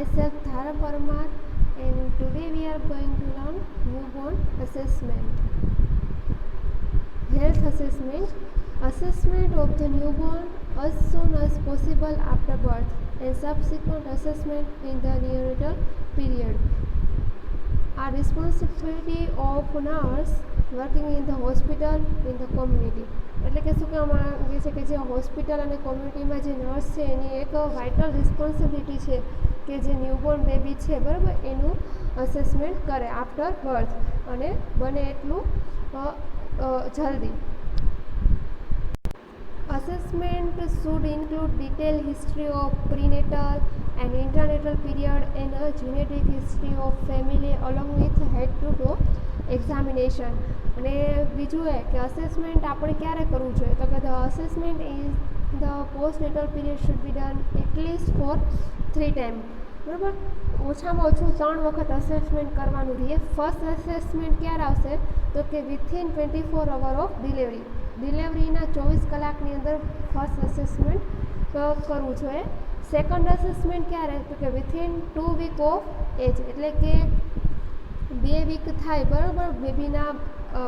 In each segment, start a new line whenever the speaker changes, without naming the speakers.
myself Dhara Parmar, and today we are going to learn newborn assessment. Health assessment. Assessment of the newborn as soon as possible after birth and subsequent assessment in the neonatal period are responsibility of nurse working in the hospital in the community. એટલે કે શું કહેવા માંગે છે કે જે hospital અને કોમ્યુનિટીમાં જે નર્સ છે એની એક વાઇટલ રિસ્પોન્સિબિલિટી છે કે જે ન્યૂબોર્ન બેબી છે બરાબર એનું અસેસમેન્ટ કરે આફ્ટર બર્થ અને બને એટલું જલ્દી. Assessment should include detailed history of prenatal and intranatal period and a genetic history of family along with head-to-toe examination. અને બીજું એ કે અસેસમેન્ટ આપણે ક્યારે કરવું જોઈએ તો કે the assessment is the postnatal period should be done at least for 3 time બરાબર. ઓછામાં ઓછું 3 વખત અસેસમેન્ટ કરવાનું રહે. ફર્સ્ટ અસેસમેન્ટ ક્યારે આવશે તો કે વિથિન 24 અવર ઓફ ડિલિવરીના 24 કલાકની અંદર ફર્સ્ટ અસેસમેન્ટ કરવું જોઈએ. સેકન્ડ અસેસમેન્ટ ક્યારે તો કે વિથિન 2 વીક ઓફ એજ એટલે કે 2 વીક થાય બરાબર બેબીના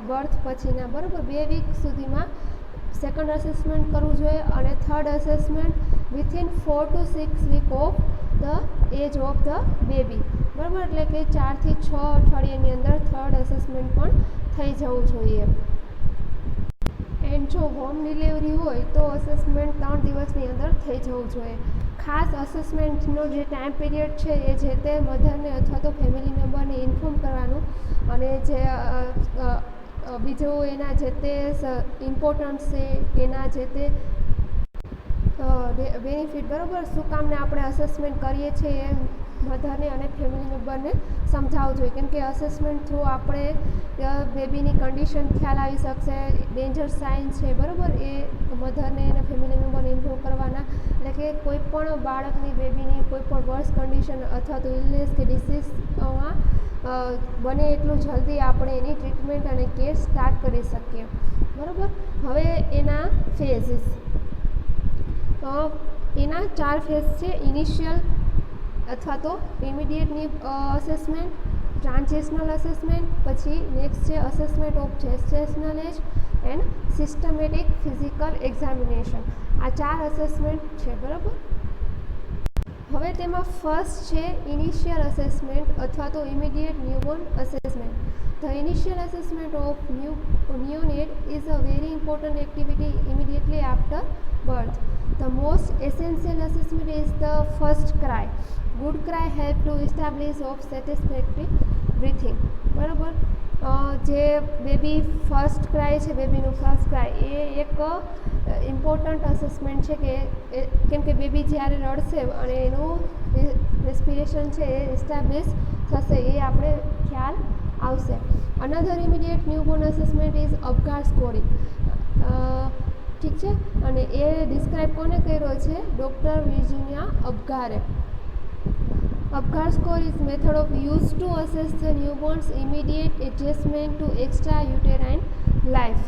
બર્થ પછીના બરાબર 2 વીક સુધીમાં સેકન્ડ અસેસમેન્ટ કરવું જોઈએ. અને third assessment within 4 to 6 week of the age of the baby બરાબર એટલે કે 4 થી 6 અઠવાડિયાની અંદર થર્ડ અસેસમેન્ટ પણ થઈ જવું જોઈએ. એન્ડ જો હોમ ડિલિવરી હોય તો અસેસમેન્ટ 3 દિવસની અંદર થઈ જવું જોઈએ. ખાસ અસેસમેન્ટનો જે ટાઈમ પીરિયડ છે એ જે તે મધરને અથવા તો ફેમિલી મેમ્બરને ઇન્ફોર્મ કરવાનું અને જે બીજું એના જે તે ઇમ્પોર્ટન્સ છે એના જે તે બેનિફિટ બરાબર શું કામને આપણે અસેસમેન્ટ કરીએ છીએ એ મધરને અને ફેમિલી મેમ્બરને સમજાવવું જોઈએ. કેમ કે અસેસમેન્ટ થ્રુ આપણે બેબીની કન્ડિશન ખ્યાલ આવી શકશે, ડેન્જર સાઇન છે બરાબર એ મધરને અને ફેમિલી મેમ્બરને ઇમ્પ્રૂવ કરવાના. એટલે કે કોઈ પણ બાળકની બેબીની કોઈ પણ વર્સ કન્ડિશન અથવા તો ઇલનેસ કે ડિસીઝમાં બને એટલું જલ્દી આપણે એની ટ્રીટમેન્ટ અને કેર સ્ટાર્ટ કરી શકીએ બરાબર. હવે એના ફેઝિસ એના 4 ફેઝ છે. ઇનિશિયલ અથવા તો ઇમિડિયેટની અસેસમેન્ટ, ટ્રાન્ઝિશનલ અસેસમેન્ટ, પછી નેક્સ્ટ છે assessment of gestational age and systematic physical examination. આ 4 અસેસમેન્ટ છે બરાબર. હવે તેમાં ફર્સ્ટ છે ઇનિશિયલ અસેસમેન્ટ અથવા તો immediate newborn assessment. The initial assessment of neonate is a very important activity immediately after birth. The most essential assessment is the first cry. Good cry help to establish of satisfactory breathing બરાબર. જે baby first cry છે બેબીનું first cry એ એક important assessment છે કે કેમ કે baby જ્યારે રડશે અને એનું રેસ્પિરેશન છે એ એસ્ટાબ્લિશ થશે એ આપણે ખ્યાલ આવશે. Another immediate newborn assessment is Apgar scoring. ઠીક છે. અને એ ડિસ્ક્રાઇબ કોને કર્યો છે ડૉક્ટર વિર્જિનિયા અપગારે. Apgar score is method of used to assess the newborn's immediate adjustment to extrauterine life.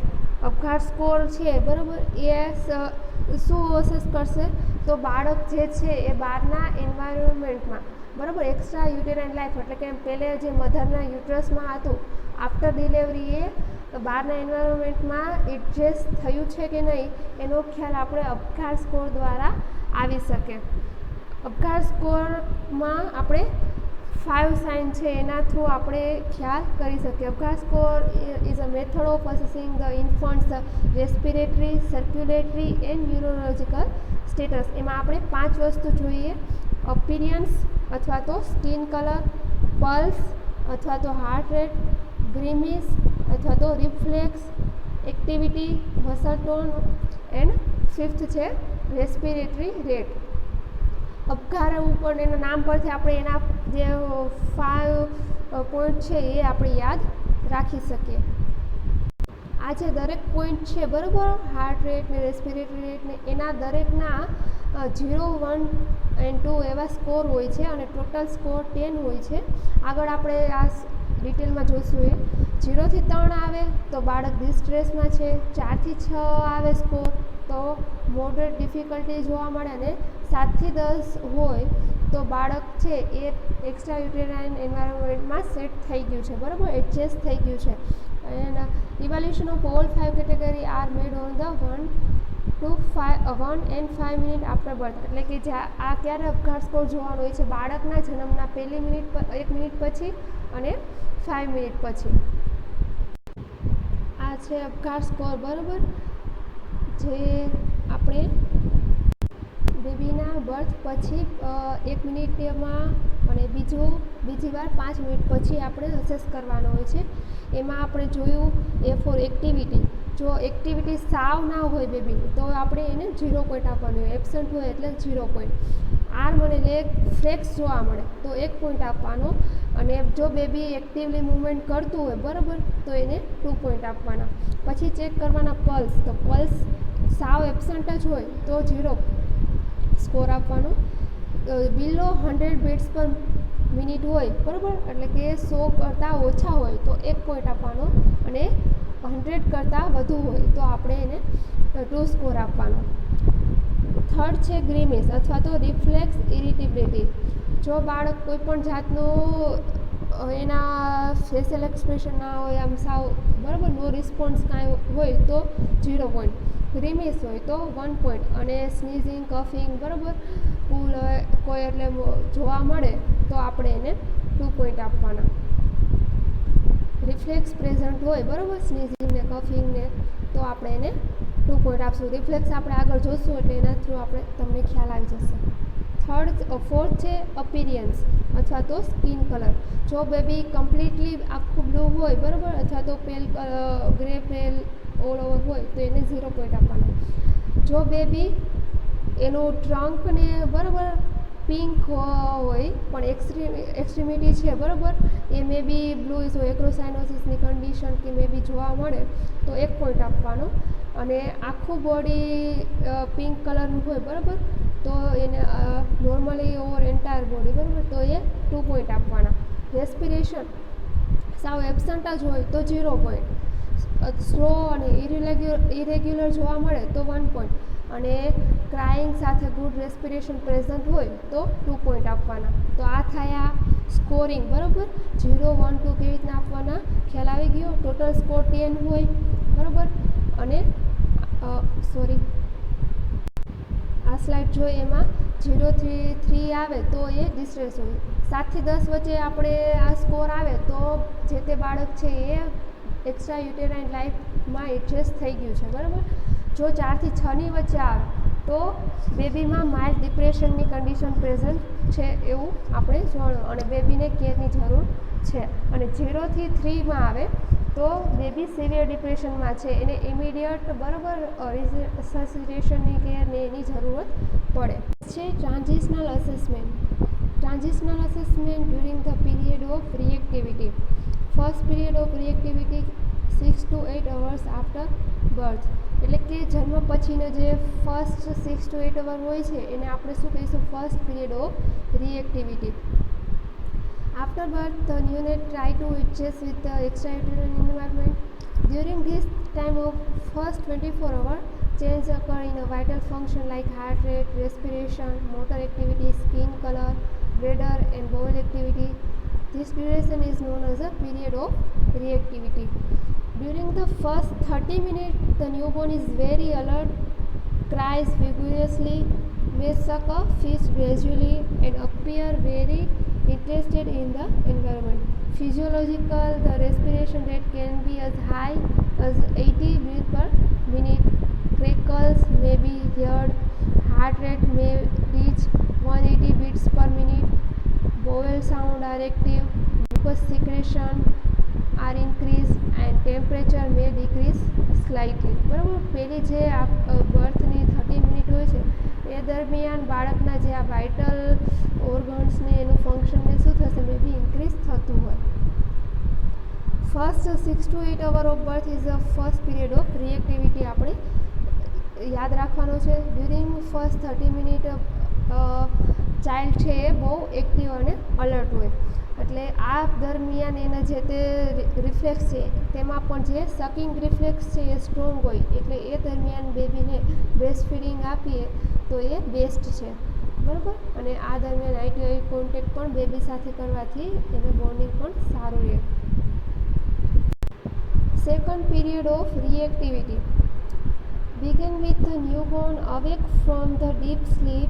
Apgar score છે બરાબર એ શું અસેસ કરશે તો બાળક જે છે એ બહારના એન્વાયરમેન્ટમાં બરાબર એક્સ્ટ્રા યુટેરાઇન લાઈફ એટલે કે પહેલે જે મધરના યુટ્રસમાં હતું આફ્ટર ડિલિવરી એ બહારના એન્વાયરમેન્ટમાં એડજસ્ટ થયું છે કે નહીં એનો ખ્યાલ આપણે અપગાર સ્કોર દ્વારા આવી શકે. અપગાર સ્કોરમાં આપણે 5 સાઇન છે એના થ્રુ આપણે ખ્યાલ કરી શકીએ. Apgar score is a method of assessing the infant's respiratory, circulatory and neurological status. એમાં આપણે 5 વસ્તુ જોઈએ: અપિયરન્સ અથવા તો સ્કિન કલર, પલ્સ અથવા તો હાર્ટ રેટ, ગ્રીમિશ અથવા તો reflex, activity, muscle tone and 5th છે રેસ્પિરેટરી રેટ. અપગાર ઉપર એના નામ પરથી આપણે એના જે 5 પોઈન્ટ છે એ આપણે યાદ રાખી શકીએ. આ જે દરેક પોઈન્ટ છે બરાબર હાર્ટ રેટ ને રેસ્પિરેટરી રેટ ને એના દરેકના 0, 1 and 2 એવા સ્કોર હોય છે અને ટોટલ સ્કોર 10 હોય છે. આગળ આપણે આ ડિટેલમાં જોઈશું. એ 0 થી 3 આવે તો બાળક ડિસ્ટ્રેસમાં છે, 4 થી 6 આવે સ્કોર તો મોડરેટ ડિફિકલ્ટી જોવા મળે અને 7 થી 10 હોય તો બાળક છે એ એક્સ્ટ્રા યુટેરાઇન એન્વાયરમેન્ટમાં સેટ થઈ ગયું છે, બરાબર, એડજસ્ટ થઈ ગયું છે. And evaluation of all 5 category are made on the 1 and 5 minute after birth. એટલે કે આ ક્યારે અપઘાત સ્કોર જોવાનો હોય છે? બાળકના જન્મના 1 મિનિટ પછી અને 5 મિનિટ પછી. આ છે અપઘાત સ્કોર, બરાબર, જે આપણે બેબીના બર્થ પછી 1 મિનિટમાં અને બીજી વાર 5 મિનિટ પછી આપણે અસેસ કરવાનો હોય છે. એમાં આપણે જોયું એ ફોર એક્ટિવિટી. જો એક્ટિવિટી સાવ ના હોય બેબીની તો આપણે એને 0 પોઈન્ટ આપવાનું હોય, એબસન્ટ હોય એટલે 0 પોઈન્ટ. આર્મ અને લેગ ફ્લેક્સ જોવા મળે તો 1 પોઈન્ટ આપવાનો, અને જો બેબી એક્ટિવલી મૂવમેન્ટ કરતું હોય, બરાબર, તો એને 2 પોઈન્ટ આપવાના. પછી ચેક કરવાના પલ્સ. તો પલ્સ સાવ એબસન્ટ જ હોય તો 0 સ્કોર આપવાનો. બિલો 100 બીટ્સ પર મિનિટ હોય, બરાબર, એટલે કે 100 કરતાં ઓછા હોય તો 1 પોઈન્ટ આપવાનો, અને 100 કરતાં વધુ હોય તો આપણે એને 2 સ્કોર આપવાનો. થર્ડ છે ગ્રીમિસ અથવા તો રિફ્લેક્સ ઇરિટેબિલિટી. જો બાળક કોઈ પણ જાતનું એના ફેશિયલ એક્સપ્રેશન ના હોય, આમ સાવ, બરાબર, નો રિસ્પોન્સ કાંઈ હોય તો 0 પોઈન્ટ. ગ્રીમિસ હોય તો 1 પોઈન્ટ. અને સ્નીઝિંગ, કફિંગ, બરાબર, પુલ કોઈ એટલે જોવા મળે તો આપણે એને 2 પોઈન્ટ આપવાના. રિફ્લેક્સ પ્રેઝન્ટ હોય, બરાબર, સ્નીઝિંગ ને કફિંગ ને, તો આપણે એને 2 પોઈન્ટ આપશું. રિફ્લેક્સ આપણે આગળ જોઈશું એટલે એના થ્રુ આપણે તમને ખ્યાલ આવી જશે. ફોર્થ છે અપિયરન્સ અથવા તો સ્કિન કલર. જો બેબી કમ્પ્લીટલી આખું બ્લુ હોય, બરાબર, અથવા તો ગ્રે પેલ ઓલ ઓવર હોય તો એને 0 પોઈન્ટ આપવાના. જો બેબી એનું ટ્રંક ને, બરાબર, પિંક હોય પણ એક્સ્ટ્રીમિટી છે, બરાબર, એ મે બી બ્લુઇશ હોય, એક્રોસાઇનોસિસની કન્ડિશન કે મે બી જોવા મળે તો 1 પોઈન્ટ આપવાનો. અને આખું બોડી પિંક કલરનું હોય, બરાબર, તો એને નોર્મલી ઓવર એન્ટાયર બોડી, બરાબર, તો એ 2 પોઈન્ટ આપવાના. રેસ્પિરેશન સાવ એબસન્ટ જ હોય તો 0 પોઈન્ટ. સ્લો અને ઇરેગ્યુલર જોવા મળે તો 1 પોઈન્ટ. અને ક્રાઇંગ સાથે ગુડ રેસ્પિરેશન પ્રેઝન્ટ હોય તો 2 પોઈન્ટ આપવાના. તો આ થયા સ્કોરિંગ, બરાબર, 0, 1, 2 કેવી રીતના આપવાના ખ્યાલ આવી ગયો. ટોટલ સ્કોર 10 હોય, બરાબર. અને આ સ્લાઇડ જોઈએ એમાં 0 થી 3 આવે તો એ ડિસ્ટ્રેસ હોય. 7 થી 10 વચ્ચે આપણે આ સ્કોર આવે તો જે તે બાળક છે એ એક્સ્ટ્રા યુટેરાઇન લાઈફમાં એડજસ્ટ થઈ ગયું છે, બરાબર. જો 4 થી 6ની વચ્ચે આવે તો બેબીમાં માઇલ્ડ ડિપ્રેશનની કન્ડિશન પ્રેઝન્ટ છે એવું આપણે જોવાનું, અને બેબીને કેરની જરૂર છે. અને 0 થી 3માં આવે તો બેબી સિવિયર ડિપ્રેશનમાં છે, એને ઇમિડિયેટ, બરાબર, રિસસિટેશનની કેર ને એની જરૂરત પડે છે. Transitional assessment. Transitional assessment during the period of reactivity. First period of reactivity 6 to 8 hours after birth. એટલે કે જન્મ પછીનો જે ફર્સ્ટ 6 to 8 અવર હોય છે એને આપણે શું કહીશું? First period of reactivity. After birth, the neonate try to adjust with the extrauterine environment. During this time of first 24 hours, changes occur in a vital function like heart rate, respiration, motor activity, skin color, bladder and bowel activity. This duration is known as a period of reactivity. During the first 30 minutes, the newborn is very alert, cries vigorously, may suck a fish gradually and appear very interested in the environment. Physiological, the respiration rate can be as high as 80 breaths per minute. Crackles may be heard. Heart rate may reach 180 beats per minute. Bowel sound are active. Mucus secretion are increased and temperature may decrease slightly. બરાબર, પહેલી જે બર્થની 30 minute હોય છે એ દરમિયાન બાળકના જે આ vital ઓર્ગન્સને એનું ફંક્શનને શું થશે? મે બી ઇન્ક્રીઝ થતું હોય. First 6 to 8 hours of birth is the first period of reactivity આપણે યાદ રાખવાનો છે. ડ્યુરિંગ ફર્સ્ટ 30 મિનિટ ચાઇલ્ડ છે એ બહુ એક્ટિવ અને અલર્ટ હોય, એટલે આ દરમિયાન એના જે તે રિફ્લેક્સ છે તેમાં પણ જે સકિંગ રિફ્લેક્સ છે એ સ્ટ્રોંગ હોય, એટલે એ દરમિયાન બેબીને બ્રેસ્ટ ફીડિંગ આપીએ તો એ બેસ્ટ છે. બરાબર. અને આ દરમિયાન આઈ કોન્ટેક્ટ પણ બેબી સાથે કરવાથી એને બોન્ડિંગ પણ સારું રહે. Second period of reactivity begin with the newborn awake from the deep sleep.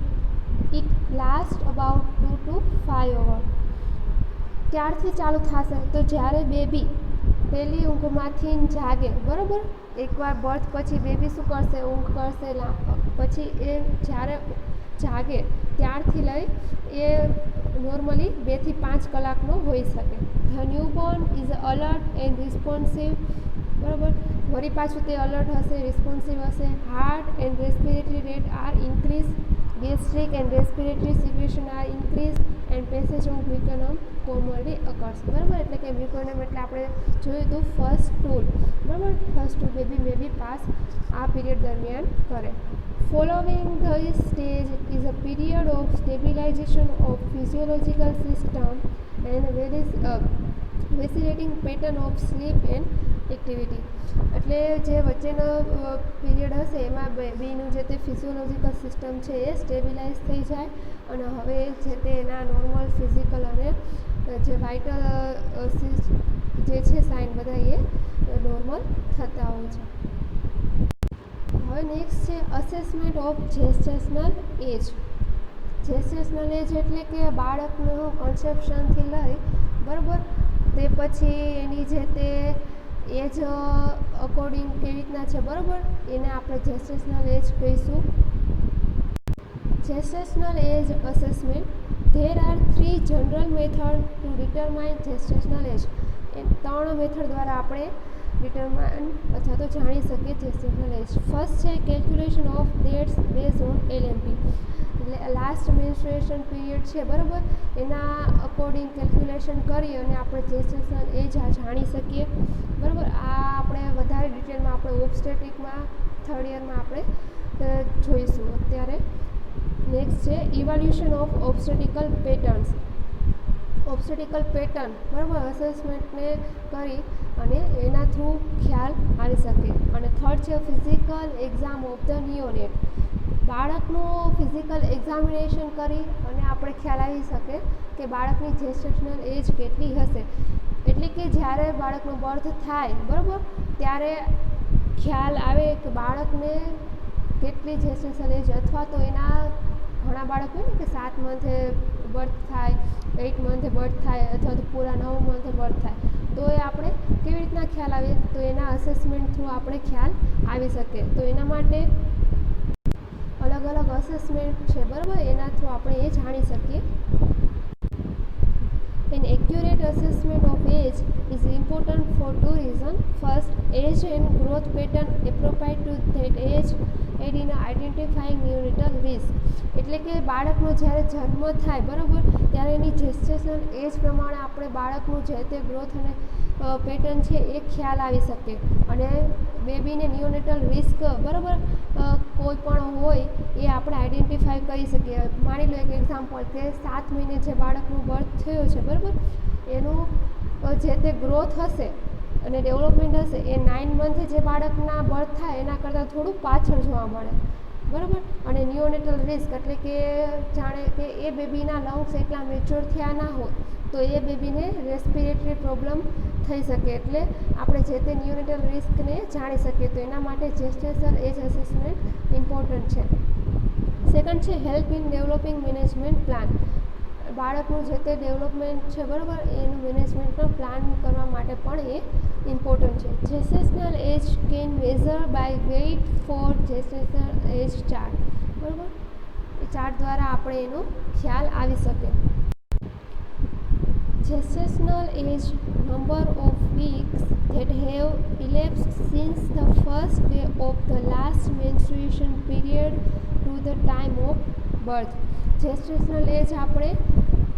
It lasts about 2 to 5 hours. ક્યારથી ચાલુ થશે? તો જ્યારે બેબી પહેલી ઊંઘમાંથી જાગે, બરાબર. એકવાર બર્થ પછી બેબી શું કરશે? ઊંઘ કરશે. પછી એ જ્યારે જાગે ત્યારથી લઈ એ નોર્મલી 2 થી 5 કલાકનો હોઈ શકે. The newborn is alert and responsive, બરાબર. વળી પાછું તે અલર્ટ હશે, રિસ્પોન્સિવ હશે. Heart and respiratory rate are increase, gastric and respiratory secretion are increase and passage of meconium commonly occurs, બરાબર. એટલે કે મ્યુકોનમ એટલે આપણે જોયું હતું ફર્સ્ટ ટૂલ, બરાબર. First stool baby may be pass આ પીરિયડ દરમિયાન કરે. Following this stage is a period of stabilization of physiological system and vacillating pattern of sleep and activity. એટલે જે વચ્ચેનો પીરિયડ હશે એમાં બેબીનું જે તે ફિઝિયોલોજીકલ સિસ્ટમ છે એ સ્ટેબિલાઇઝ થઈ જાય અને હવે જે તે એના નોર્મલ ફિઝિકલ અને જે વાઇટલ જે છે સાઇન બધા એ નોર્મલ થતા હોય છે. હવે નેક્સ્ટ છે અસેસમેન્ટ ઓફ જેસ્ટેશનલ એજ. જેસ્ટેશનલ એજ એટલે કે બાળકનું કન્સેપ્શનથી લઈ, બરાબર, તે પછી એની જે તે એજ અકોર્ડિંગ કેવી રીતના છે, બરાબર, એને આપણે જેસ્ટેશનલ એજ કહીશું. Gestational age assessment. There are 3 general method to determine gestational age. એ 3 મેથડ દ્વારા આપણે ડિટરમાઇન અથવા તો જાણી શકીએ જેસ્ટેશનલ એજ. ફર્સ્ટ છે calculation of dates base on LMP, એટલે લાસ્ટ મેન્સ્ટ્રુએશન પીરિયડ છે, બરાબર, એના અકોર્ડિંગ કેલ્ક્યુલેશન કરી અને આપણે જેસ્ટેશનલ એજ જાણી શકીએ, બરાબર. આ આપણે વધારે ડિટેલમાં આપણે ઓબ્સ્ટેટ્રિકમાં 3rd યરમાં આપણે જોઈશું અત્યારે. નેક્સ્ટ છે ઇવોલ્યુશન ઓફ ઓબ્સ્ટેટિકલ પેટર્ન્સ. ઓબ્સ્ટેટિકલ પેટર્ન, બરાબર, અસેસમેન્ટને કરી અને એના થ્રુ ખ્યાલ આવી શકે. અને 3rd છે ફિઝિકલ એક્ઝામ ઓફ ધ નિયોનેટ. બાળકનું ફિઝિકલ એક્ઝામિનેશન કરી અને આપણે ખ્યાલ આવી શકે કે બાળકની જેસ્ટેશનલ એજ કેટલી હશે. એટલે કે જ્યારે બાળકનો બર્થ થાય, બરાબર, ત્યારે ખ્યાલ આવે કે બાળકને કેટલી જેસ્ટેશનલ એજ, અથવા તો એના ઘણા બાળક હોય ને કે 7 મંથે બર્થ થાય, 8 મંથે બર્થ થાય, અથવા તો પૂરા 9 મંથે બર્થ થાય, તો એ આપણે કેવી રીતના ખ્યાલ આવે? તો એના અસેસમેન્ટ થ્રુ આપણે ખ્યાલ આવી શકે. તો એના માટે અલગ અલગ અસેસમેન્ટ છે, બરાબર, એના થ્રુ આપણે એ જાણી શકીએ. An accurate assessment of age is important for 2 reasons. First, age and growth pattern appropriate to that age aid in identifying neonatal risk. એટલે કે બાળકનો જ્યારે જન્મ થાય, બરાબર, ત્યારે એની જેસ્ટેશનલ એજ પ્રમાણે આપણે બાળકનું જે તે ગ્રોથ અને પેટર્ન છે એ ખ્યાલ આવી શકે અને બેબીને નિયોનેટલ રિસ્ક, બરાબર, કોઈ પણ હોય એ આપણે આઈડેન્ટિફાઈ કરી શકીએ. માની લો એક એક્ઝામ્પલ કે 7 મહિને જે બાળકનું બર્થ થયું છે, બરાબર, એનું જે તે ગ્રોથ હશે અને ડેવલપમેન્ટ હશે એ 9 મંથે જે બાળકના બર્થ થાય એના કરતાં થોડું પાછળ જોવા મળે, બરાબર. અને નિયોનેટલ રિસ્ક એટલે કે જાણે કે એ બેબીના લંગ્સ એટલા મેચ્યોર થયા ના હોય તો એ બેબીને રેસ્પિરેટરી પ્રોબ્લેમ થઈ શકે. એટલે આપણે જે તે નિયોનેટલ રિસ્કને જાણી શકીએ. તો એના માટે જેસ્ટેશનલ એજ અસેસમેન્ટ ઇમ્પોર્ટન્ટ છે. સેકન્ડ છે help in developing management plan. બાળકનું જે તે ડેવલપમેન્ટ છે, બરાબર, એનું મેનેજમેન્ટનો પ્લાન કરવા માટે પણ એ ઇમ્પોર્ટન્ટ છે. Gestational age can measure by weight for gestational age chart, બરાબર, એ ચાર્ટ દ્વારા આપણે એનો ખ્યાલ આવી શકે. Gestational age, number of weeks that have elapsed since the first day of the last menstruation period to the time of birth. જેસ્ટેશનલ એજ આપણે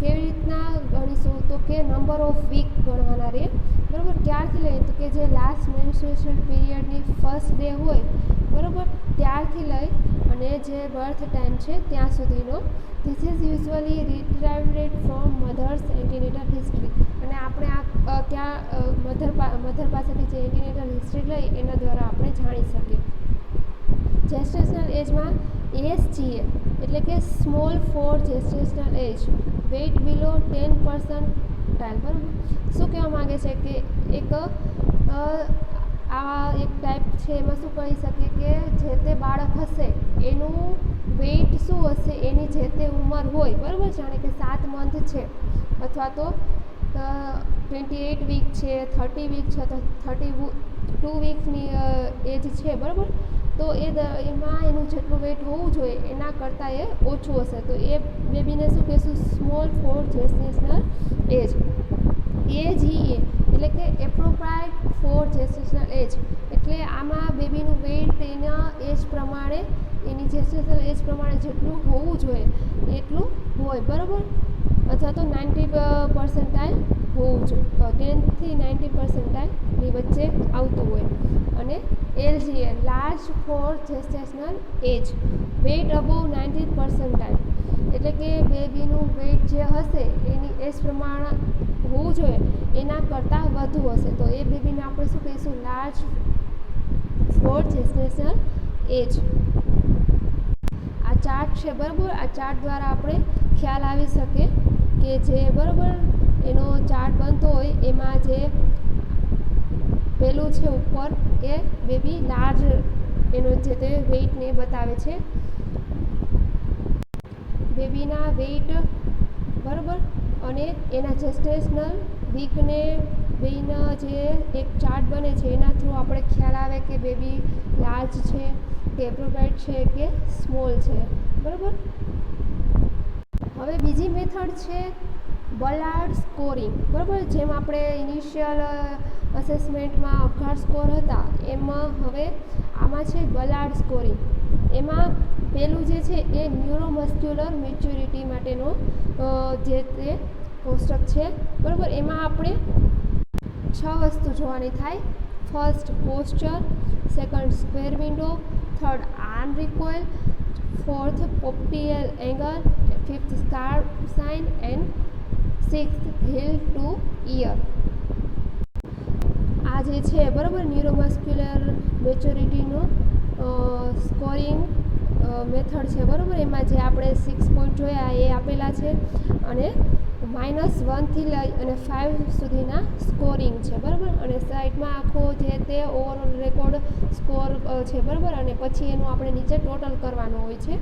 કેવી રીતના ગણીશું? તો કે નંબર ઓફ વીક ગણવાના રહે, બરાબર. ક્યારથી લઈએ? તો કે જે લાસ્ટ મેન્સ્ટ્રુએશન પીરિયડની ફર્સ્ટ ડે હોય, બરાબર, ત્યારથી લઈ અને જે બર્થ ટાઈમ છે ત્યાં સુધીનો. This is usually retrieved from mother's antenatal history. અને આપણે આ મધર પાસેથી જે એન્ટીનેટલ હિસ્ટ્રી લઈ એના દ્વારા આપણે જાણી શકીએ. જેસ્ટેશનલ એજમાં ASGA એટલે કે સ્મોલ ફોર જેસ્ટેશનલ એજ, વેઇટ બિલો 10%, બરાબર. શું કહેવા માગે છે કે એક આ એક ટાઈપ છે, એમાં શું કહી શકીએ કે જે તે બાળક હશે એનું વેઇટ શું હશે, એની જે તે ઉંમર હોય, બરાબર. જાણે કે 7 મંથ છે અથવા તો 28 વીક છે, 30 વીક છે, તો 32 વીકની એજ છે, બરાબર. તો એમાં એનું જેટલું વેઇટ હોવું જોઈએ એના કરતાં એ ઓછું હશે, તો એ બેબીને શું કહેશું, સ્મોલ ફોર જેસ્ટેશનલ એજ. AGE એટલે કે એપ્રોપ્રાઇટ ફોર જેસ્ટેશનલ એજ, એટલે આમાં બેબીનું વેઇટ એના એજ પ્રમાણે, એની જેસ્ટેશનલ એજ પ્રમાણે જેટલું હોવું જોઈએ એટલું હોય, બરાબર. અથવા તો 90% હોવું જોઈએ, 10થી 90% વચ્ચે આવતું હોય. અને LGA લાર્જ ફોર જેસ્ટેશનલ એજ, વેઇટ અબોવ 90%, એટલે કે બેબીનું વેઇટ જે હશે એની એજ પ્રમાણે હોવું જોઈએ એના કરતાં વધુ હશે, તો એ બેબીને આપણે શું કહીશું, લાર્જ ફોર જેસ્ટેશનલ એજ. આ ચાર્ટ છે, બરાબર. આ ચાર્ટ દ્વારા આપણે ખ્યાલ આવી શકે કે જે, બરાબર, એનો ચાર્ટ બનતો હોય એમાં જે પેલું છે ઉપર એ બેબી લાર્જ એનો જે તે વેઇટને બતાવે છે, બેબીના વેઇટ, બરાબર, અને એના જેસ્ટેશનલ વીકને બેના જે એક ચાર્ટ બને છે એના થ્રુ આપણે ખ્યાલ આવે કે બેબી લાર્જ છે કે એપ્રોપ્રાઇટ છે કે સ્મોલ છે, બરાબર. હવે બીજી મેથડ છે બલાર્ડ સ્કોરિંગ, બરાબર. જેમ આપણે ઇનિશિયલ અસેસમેન્ટમાં અખાર સ્કોર હતા એમાં હવે આમાં છે બલાર્ડ સ્કોરિંગ. એમાં પેલું જે છે એ ન્યુરોમસ્ક્યુલર મેચ્યોરિટી માટેનો જે તે કોષ્ટક છે, બરાબર. એમાં આપણે 6 વસ્તુ જોવાની થાય. First posture, second square window, third arm recoil, fourth popliteal angle, fifth star sign and sixth heel to ear. આ જે છે, બરાબર, ન્યુરોમસ્ક્યુલર મેચ્યોરિટીનો સ્કોરિંગ મેથડ છે, બરાબર. એમાં જે આપણે 6 પોઈન્ટ જોયા એ આપેલા છે અને -1થી લઈ અને 5 સુધીના સ્કોરિંગ છે, બરાબર. અને સાઈડમાં આખો જે તે ઓવરઓલ રેકોર્ડ સ્કોર છે, બરાબર. અને પછી એનું આપણે નીચે ટોટલ કરવાનું હોય છે.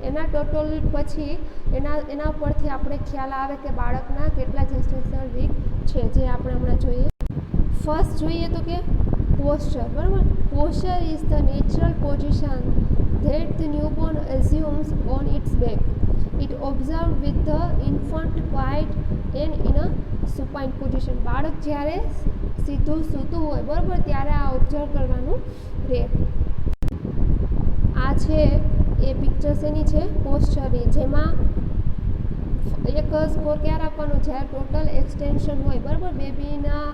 એના ટોટલ પછી એના પરથી આપણે ખ્યાલ આવે કે બાળકના કેટલા જેસ્ટેશનલ વીક છે, જે આપણે હમણાં જોઈએ. ફર્સ્ટ જોઈએ તો કે પોસ્ચર, બરાબર. Posture is the natural position that the newborn assumes on its back. It observed with the infant quiet and in a supine position. બાળક જ્યારે સીધું સૂતું હોય, બરાબર, ત્યારે આ ઓબ્ઝર્વ કરવાનું રહે. આ છે એ પિક્ચર્સ એની છે પોસ્ચરની, જેમાં એક સ્કોર ક્યારે આપવાનો, જ્યારે ટોટલ એક્સટેન્શન હોય, બરાબર. બેબીના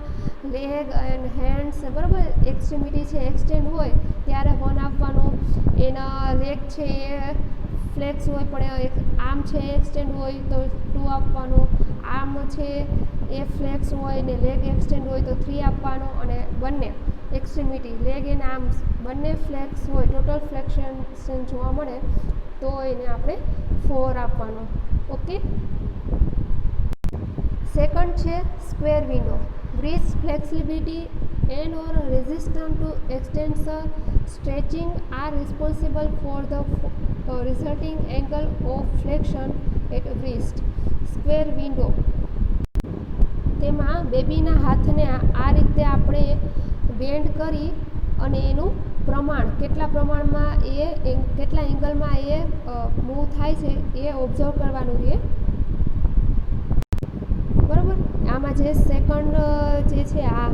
લેગ એન્ડ હેન્ડ્સ, બરાબર, એક્સ્ટ્રીમિટી છે એક્સટેન્ડ હોય ત્યારે 1 આપવાનો. એના લેગ છે એ ફ્લેક્સ હોય પણ એક આર્મ છે એક્સટેન્ડ હોય તો 2 આપવાનો. આર્મ છે એ ફ્લેક્સ હોય ને લેગ એક્સટેન્ડ હોય તો 3 આપવાનો. અને બંને એક્સ્ટ્રીમિટી લેગ એન્ડ આર્મ્સ બંને ફ્લેક્સ હોય, ટોટલ ફ્લેક્શન જોવા મળે તો એને આપણે 4 આપવાનો. ઓકે. સેકન્ડ છે square window. Breath flexibility and or resistance to extensor stretching are responsible for the resulting angle of flexion at wrist. Square window. તેમાં બેબીના હાથને આ રીતે આપણે બેન્ડ કરી અને એનું પ્રમાણ કેટલા પ્રમાણમાં કેટલા એંગલમાં એ મૂવ થાય છે એ ઓબ્ઝર્વ કરવાનું રહે, બરાબર. આમાં જે સેકન્ડ જે છે આ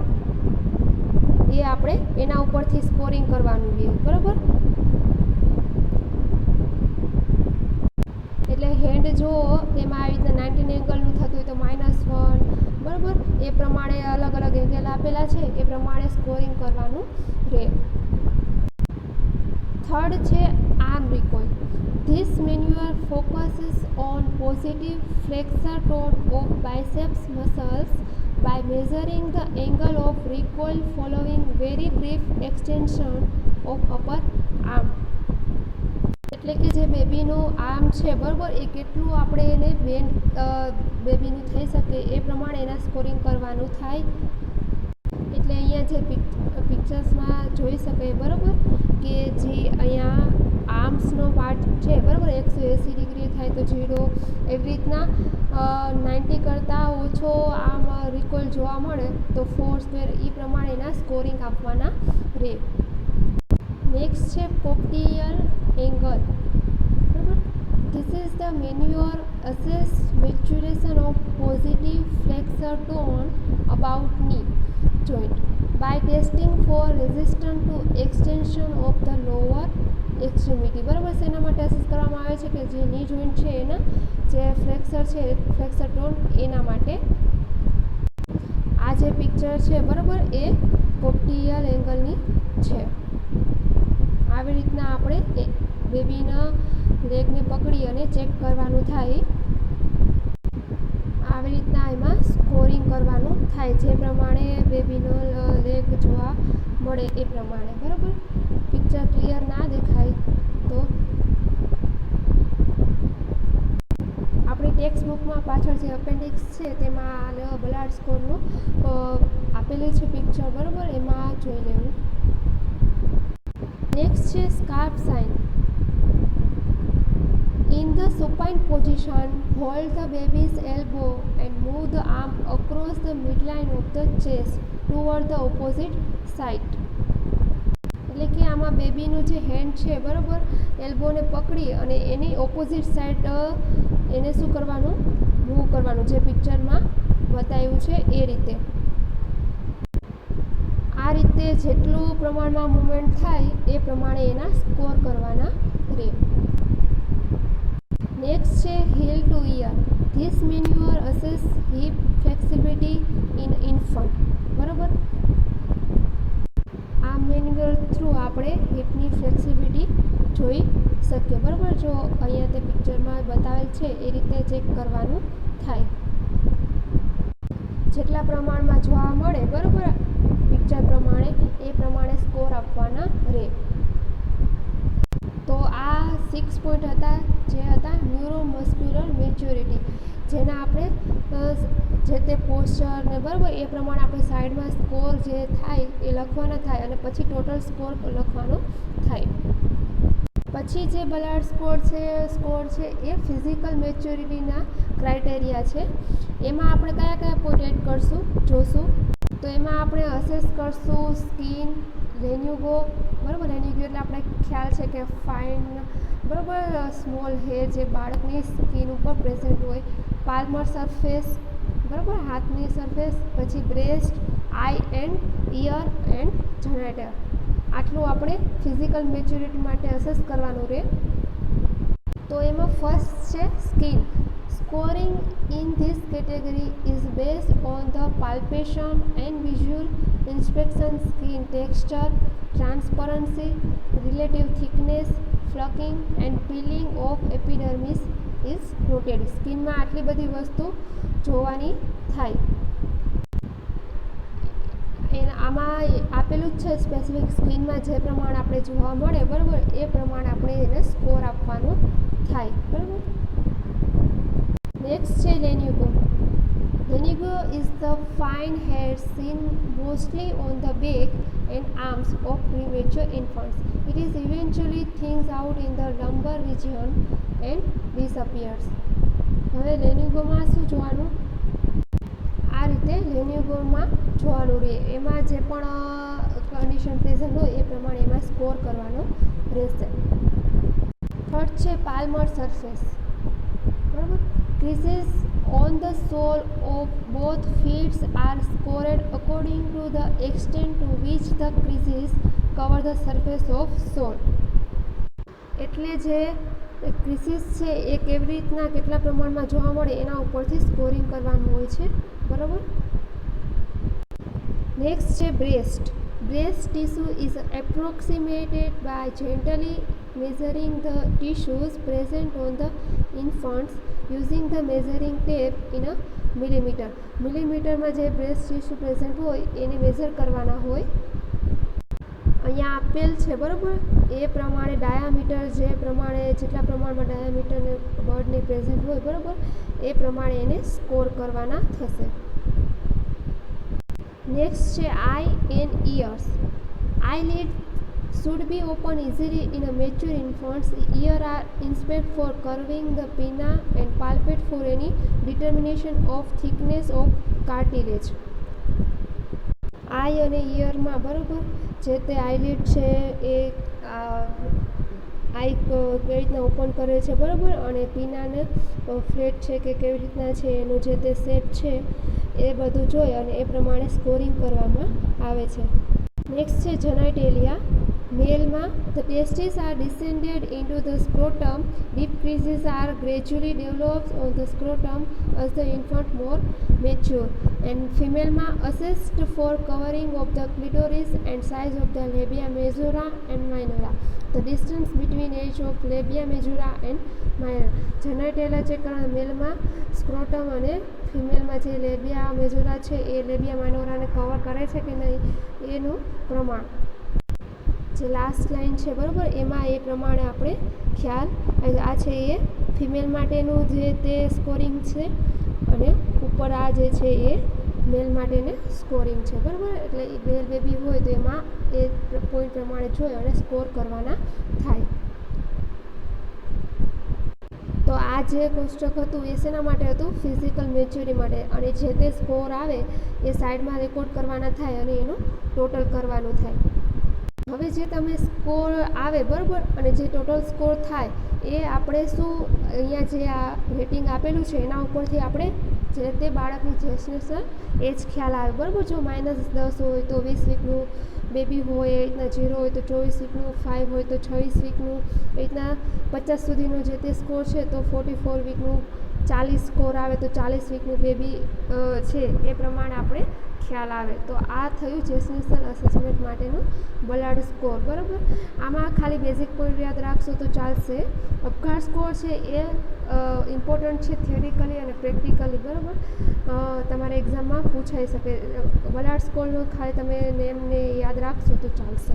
એ આપણે એના ઉપરથી સ્કોરિંગ કરવાનું રહે, બરાબર. એટલે હેન્ડ જો એમાં આવી રીતના 90 એંગલનું થતું હોય તો -1, બરાબર. એ પ્રમાણે અલગ અલગ એંગલ આપેલા છે એ પ્રમાણે સ્કોરિંગ કરવાનું રહે. થર્ડ છે arm રિકોઇલ. This manual focuses on positive flexor tone of biceps muscles by measuring the angle of recoil following very brief extension of upper arm. એટલે કે જે બેબીનું આર્મ છે બરાબર, એ કેટલું આપણે એને બેન્ડ બેબીનું થઈ શકે એ પ્રમાણે એના સ્કોરિંગ કરવાનું થાય. એટલે અહીંયા જે પિક્ચર્સમાં જોઈ શકાય બરાબર, કે જે અહીંયા આર્મ્સનો પાર્ટ છે બરાબર, 180 ડિગ્રી થાય તો 0, એવી રીતના 90 કરતાં ઓછો આમ રિકોલ જોવા મળે તો 4 સ્ક્વેર, એ પ્રમાણે એના સ્કોરિંગ આપવાના રહે. નેક્સ્ટ છે કોક્ટિયલ એંગલ બરાબર. This is the manoeuvre assess maturation of positive flexor tone about the joint by testing for resistance to extension of the lower extremity. બરાબર, શેના માટે અસેસ કરવામાં આવે છે કે જે ની જોઈન્ટ છે એના જે ફ્લેક્સર છે, ફ્લેક્સર ટોન, એના માટે. આ જે પિક્ચર છે બરાબર, એ કોક્ટિયલ એંગલની છે. આવી રીતના આપણે બેબીના લેગને પકડી અને ચેક કરવાનું થાય. આવી રીતના એમાં સ્કોરિંગ કરવાનું થાય, જે પ્રમાણે બેબીનો લેગ જોવા મળે એ પ્રમાણે. બરાબર, પિક્ચર ક્લિયર ના દેખાય તો આપણી ટેક્સ્ટ બુકમાં પાછળ જે અપેન્ડિક્સ છે તેમાં બલાર્ડ સ્કોરનું આપેલું છે પિક્ચર બરાબર, એમાં જોઈ લેવું. નેક્સ્ટ છે scarf sign. In the supine position, hold the baby's elbow and move the arm across the midline of the chest toward the opposite side. એટલે કે આમાં બેબીનું જે હેન્ડ છે બરાબર, એલ્બોને પકડી અને એની ઓપોઝિટ સાઈડ એને શું કરવાનું, મૂવ કરવાનું, જે પિક્ચરમાં બતાવ્યું છે એ રીતે. આ રીતે જેટલું પ્રમાણમાં મૂવમેન્ટ થાય એ પ્રમાણે એના સ્કોર કરવાના રહે. નેક્સ્ટ છે heel to ear. This maneuver assess hip flexibility in infant. બરાબર, આ મેન્યુઅર થ્રુ આપણે હિપની ફ્લેક્સિબિલિટી જોઈ શકીએ. બરાબર, જો અહીંયા તે પિક્ચરમાં બતાવેલ છે એ રીતે ચેક કરવાનું થાય. જેટલા પ્રમાણમાં જોવા મળે બરાબર પિક્ચર પ્રમાણે, એ પ્રમાણે સ્કોર આપવાના રહે. તો આ 6 પોઈન્ટ હતા, જે હતા ન્યુરોમસ્ક્યુલર મેચ્યોરિટી, જેના આપણે જે તે પોસ્ચર ને બરાબર એ પ્રમાણે આપણે સાઈડમાં સ્કોર જે થાય એ લખવાના થાય, અને પછી ટોટલ સ્કોર લખવાનો થાય. પછી જે બલાર્ડ સ્કોર છે એ ફિઝિકલ મેચ્યોરિટીના ક્રાઇટેરિયા છે. એમાં આપણે કયા કયા પોઈન્ટ એડ કરશું જોશું. તો એમાં આપણે અસેસ કરશું સ્કિન, લેન્યુગો બરાબર. લેન્યુગો એટલે આપણે ખ્યાલ છે કે ફાઇન બરાબર સ્મોલ હેર જે બાળકની સ્કિન ઉપર પ્રેઝન્ટ હોય. પાલ્મર સરફેસ બરાબર, હાથની સરફેસ. પછી breast, eye and ear and genitalia. આટલું આપણે ફિઝિકલ મેચ્યોરિટી માટે અસેસ કરવાનું રહે. તો એમાં ફર્સ્ટ છે skin. Scoring in this category is based on the palpation and visual inspection. Skin texture, transparency, relative thickness, flaking and peeling of epidermis is noted. સ્કિનમાં આટલી બધી વસ્તુ જોવાની થાય. આમાં આપેલું જ છે સ્પેસિફિક સ્કિનમાં જે પ્રમાણે આપણે જોવા મળે બરાબર, એ પ્રમાણે આપણે એને સ્કોર આપવાનું થાય. બરાબર. નેક્સ્ટ છે લેન્યુગો. લેન્યુગો is the fine hair seen mostly on the back and arms of premature infants. It is eventually thins out in the lumbar region and disappears. હવે લેન્યુગોમાં શું જોવાનું, આ રીતે લેન્યુગોમાં જોવાનું રહે. એમાં જે પણ કન્ડિશન પ્રેઝન્ટ હોય એ પ્રમાણે એમાં સ્કોર કરવાનો રહેશે. થર્ડ છે પાલ્મર સરફેસ બરાબર. Creases on the sole of both feet are scored according to the extent to which the creases cover the surface of sole. એટલે જે ક્રિસીસ છે એ કેવી રીતના કેટલા પ્રમાણમાં જોવા મળે એના ઉપરથી સ્કોરિંગ કરવાનું હોય છે બરાબર. નેક્સ્ટ છે breast. Breast tissue is approximated by gently measuring the tissues present on the infants using the measuring tape in a millimeter. મિલીમીટરમાં જે બ્રેસ્ટ ટીસ્યુ પ્રેઝન્ટ હોય એને મેઝર કરવાના હોય. અહીંયા આપેલ છે બરાબર, એ પ્રમાણે ડાયામીટર જેટલા પ્રમાણમાં ડાયામીટરને બર્ડની પ્રેઝન્ટ હોય બરાબર, એ પ્રમાણે એને સ્કોર કરવાના થશે. નેક્સ્ટ છે eye and ears. Eyelid should be open easily in a mature infants. Ear are inspect for curving the pinna and palpate for any determination of thickness of cartilage. આઈ અને ઇયરમાં બરાબર જે તે આઈલિડ છે એ આઈ કેવી રીતના ઓપન કરે છે બરાબર, અને પીનાને ફ્લેટ છે કે કેવી રીતના છે એનું જે તે શેપ છે એ બધું જોઈ અને એ પ્રમાણે સ્કોરિંગ કરવામાં આવે છે. નેક્સ્ટ છે જનાઇટેલિયા. મેલમાં the testes are descended into the scrotum. Deep creases are gradually developed on the scrotum as the infant more mature. And female assessed for covering of the clitoris and size of the labia majora and minora. The distance between age of labia majora and minora. Genitalia check કરવાના મેલમાં scrotum અને ફિમેલમાં જે લેબિયા મેજોરા છે એ લેબિયા માઇનોરાને cover કરે છે કે નહીં એનું પ્રમાણ. જે લાસ્ટ લાઇન છે બરાબર એમાં એ પ્રમાણે આપણે ખ્યાલ આ છે એ ફિમેલ માટેનું જે તે સ્કોરિંગ છે, અને ઉપર આ જે છે એ મેલ માટેને સ્કોરિંગ છે બરાબર. એટલે મેલ બેબી હોય તો એમાં એ પોઈન્ટ પ્રમાણે જોઈ અને સ્કોર કરવાના થાય. તો આ જે કોષ્ટક હતું એ શેના માટે હતું? ફિઝિકલ મેચ્યોરિટી માટે. અને જે તે સ્કોર આવે એ સાઈડમાં રેકોર્ડ કરવાના થાય અને એનું ટોટલ કરવાનું થાય. હવે જે તમે સ્કોર આવે બરાબર અને જે ટોટલ સ્કોર થાય એ આપણે શું અહીંયા જે આ રેટિંગ આપેલું છે એના ઉપરથી આપણે જે તે બાળકની જેસ્ટેશન એજ ખ્યાલ આવે બરાબર. જો -10 હોય તો 20 વીકનું બેબી હોય, એ રીતના 0 હોય તો 24 વીકનું, 5 હોય તો 26 વીકનું, એ રીતના 50 સુધીનો જે તે સ્કોર છે તો 44 વીકનું, 40 સ્કોર આવે તો 40 વીકનું બેબી છે એ પ્રમાણે આપણે ખ્યાલ આવે. તો આ થયું જેસ્ટેશનલ અસેસમેન્ટ માટેનું બલાર્ડ સ્કોર બરાબર. આમાં ખાલી બેઝિક પોઈન્ટ યાદ રાખશો તો ચાલશે. અપઘાત સ્કોર છે એ ઇમ્પોર્ટન્ટ છે થિયરિકલી અને પ્રેક્ટિકલી બરાબર. તમારે એક્ઝામમાં પૂછાઈ શકે. બલાર્ડ સ્કોરનો ખાલી તમે નેમને યાદ રાખશો તો ચાલશે.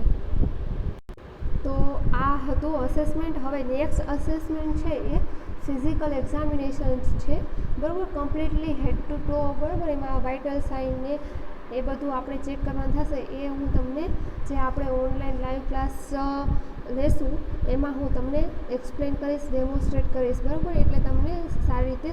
તો આ હતું અસેસમેન્ટ. હવે નેક્સ્ટ અસેસમેન્ટ છે એ ફિઝિકલ એક્ઝામિનેશન છે બરાબર. કમ્પ્લીટલી હેડ ટુ ટો બરાબર. એમાં વાઇટલ સાઇન ને એ બધું આપણે ચેક કરવાનું થશે. એ હું તમને જે આપણે ઓનલાઈન લાઈવ ક્લાસ લેશું એમાં હું તમને એક્સપ્લેન કરીશ, ડેમોન્સ્ટ્રેટ કરીશ બરાબર. એટલે તમને સારી રીતે